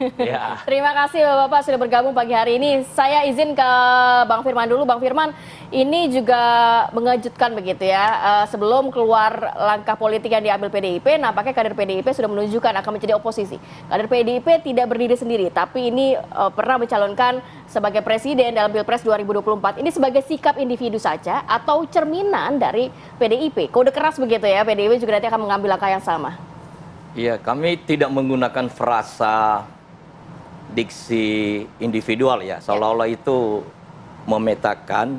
Ya. Terima kasih Bapak sudah bergabung pagi hari ini. Saya izin ke Bang Firman dulu. Bang Firman, ini juga mengejutkan begitu ya. Sebelum keluar langkah politik yang diambil PDIP, nampaknya kader PDIP sudah menunjukkan akan menjadi oposisi. Kader PDIP tidak berdiri sendiri, tapi ini pernah mencalonkan sebagai presiden dalam Pilpres 2024. Ini sebagai sikap individu saja atau cerminan dari PDIP? Kode keras begitu ya, PDIP juga nanti akan mengambil langkah yang sama. Iya, kami tidak menggunakan frasa diksi individual ya, seolah-olah itu memetakan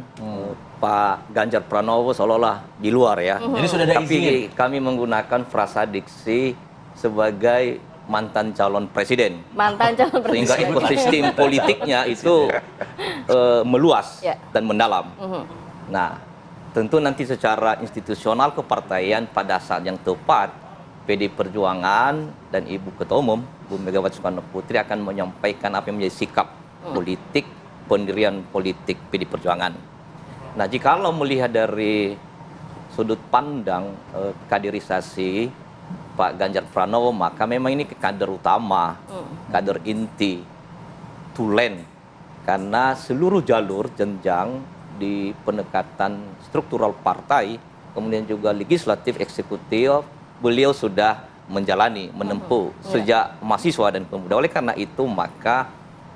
Pak Ganjar Pranowo seolah-olah di luar ya. Jadi sudah ada Tapi izin. kami menggunakan frasa diksi sebagai mantan calon presiden. Mantan calon Sehingga presiden. ekosistem politiknya itu meluas Ya. dan mendalam. Nah, tentu nanti secara institusional kepartaian pada saat yang tepat PD Perjuangan dan Ibu Ketua Umum Bu Megawati Soekarno Putri akan menyampaikan apa yang menjadi sikap politik, pendirian politik PD Perjuangan. Nah, jikalau melihat dari sudut pandang kaderisasi Pak Ganjar Pranowo, maka memang ini kader utama, kader inti, tulen, karena seluruh jalur jenjang di pendekatan struktural partai, kemudian juga legislatif, eksekutif, beliau sudah menjalani, menempuh sejak mahasiswa dan pemuda. Oleh karena itu, maka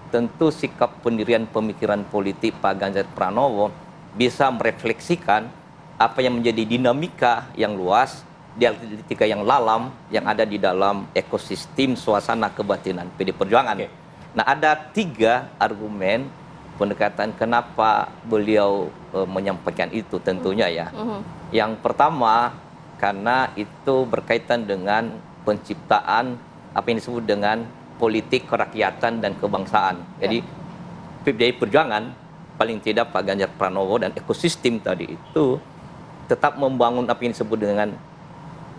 tentu sikap pendirian pemikiran politik Pak Ganjar Pranowo bisa merefleksikan apa yang menjadi dinamika yang luas, dialektika yang dalam, yang ada di dalam ekosistem suasana kebatinan PD Perjuangan. Nah, ada 3 argumen pendekatan kenapa beliau menyampaikan itu tentunya ya. Yang pertama, karena itu berkaitan dengan penciptaan apa yang disebut dengan politik kerakyatan dan kebangsaan. Jadi PDI Perjuangan paling tidak Pak Ganjar Pranowo dan ekosistem tadi itu tetap membangun apa yang disebut dengan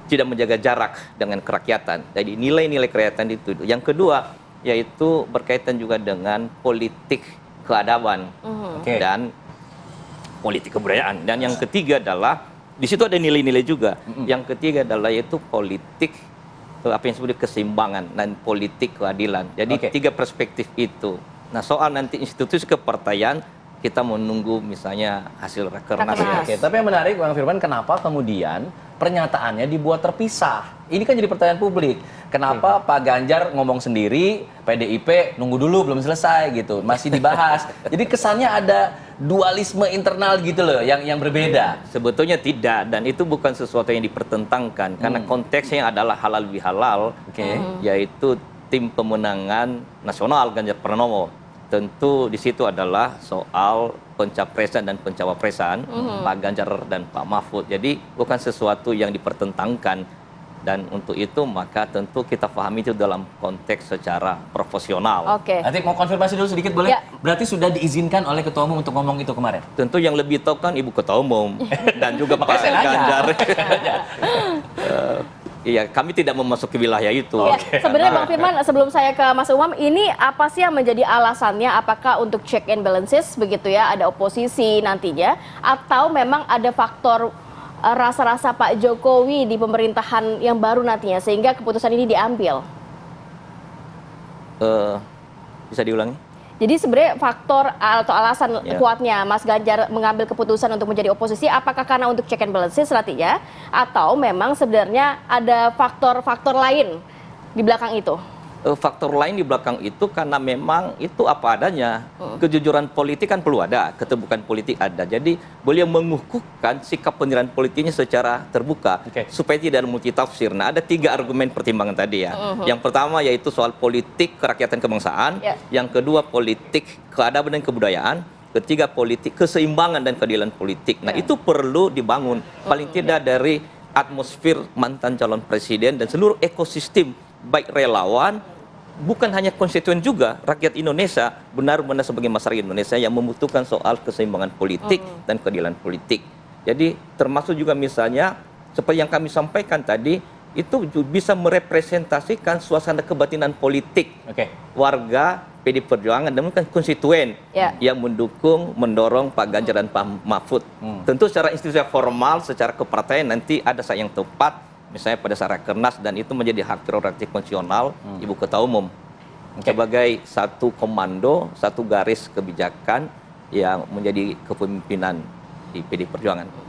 tidak menjaga jarak dengan kerakyatan. Jadi nilai-nilai kerakyatan itu. Yang kedua yaitu berkaitan juga dengan politik keadaban dan politik kebudayaan. Dan yang ketiga adalah di situ ada nilai-nilai juga. Yang ketiga adalah yaitu politik apa yang disebut keseimbangan dan politik keadilan. Jadi 3 perspektif itu. Nah, soal nanti institusi kepartaian kita menunggu misalnya hasil rakernas. Tapi yang menarik Bang Firman, kenapa kemudian pernyataannya dibuat terpisah? Ini kan jadi pertanyaan publik. Kenapa Pak Ganjar ngomong sendiri, PDIP nunggu dulu belum selesai gitu, masih dibahas. Jadi kesannya ada dualisme internal gitu loh, yang berbeda. Sebetulnya tidak, dan itu bukan sesuatu yang dipertentangkan karena konteksnya adalah halal bihalal, yaitu tim pemenangan nasional Ganjar Pranowo. Tentu di situ adalah soal pencapresan dan pencawapresan Pak Ganjar dan Pak Mahfud. Jadi bukan sesuatu yang dipertentangkan, dan untuk itu maka tentu kita pahami itu dalam konteks secara profesional. Nanti mau konfirmasi dulu sedikit boleh? Ya. Berarti sudah diizinkan oleh Ketua Umum untuk ngomong itu kemarin? Tentu yang lebih tahu kan Ibu Ketua Umum dan juga Pak saya nanya. Ganjar. Iya, kami tidak memasuki wilayah itu. Ya, sebenarnya Bang Firman, sebelum saya ke Mas Umam, ini apa sih yang menjadi alasannya? Apakah untuk check and balances begitu ya, ada oposisi nantinya, atau memang ada faktor rasa-rasa Pak Jokowi di pemerintahan yang baru nantinya sehingga keputusan ini diambil? Bisa diulangi? Jadi sebenarnya faktor atau alasan kuatnya Mas Ganjar mengambil keputusan untuk menjadi oposisi, apakah karena untuk check and balances nantinya, atau memang sebenarnya ada faktor-faktor lain di belakang itu? Faktor lain di belakang itu karena memang itu apa adanya. Kejujuran politik kan perlu ada, keterbukaan politik ada. Jadi beliau mengukuhkan sikap pendirian politiknya secara terbuka supaya tidak ada multitafsir. Nah, ada 3 argumen pertimbangan tadi ya. Yang pertama yaitu soal politik kerakyatan kebangsaan, yang kedua politik keadaban dan kebudayaan, ketiga politik keseimbangan dan keadilan politik. Nah, itu perlu dibangun paling tidak dari atmosfer mantan calon presiden dan seluruh ekosistem baik relawan, bukan hanya konstituen juga, rakyat Indonesia benar-benar sebagai masyarakat Indonesia yang membutuhkan soal keseimbangan politik dan keadilan politik. Jadi termasuk juga misalnya seperti yang kami sampaikan tadi, itu bisa merepresentasikan suasana kebatinan politik warga PD Perjuangan dan mungkin konstituen yang mendukung, mendorong Pak Ganjar dan Pak Mahfud. Tentu secara institusi formal, secara kepartaian nanti ada saat yang tepat, misalnya pada saat rakernas, dan itu menjadi hak prerogatif konstitusional Ibu Ketua Umum. sebagai satu komando, satu garis kebijakan yang menjadi kepemimpinan di PD Perjuangan.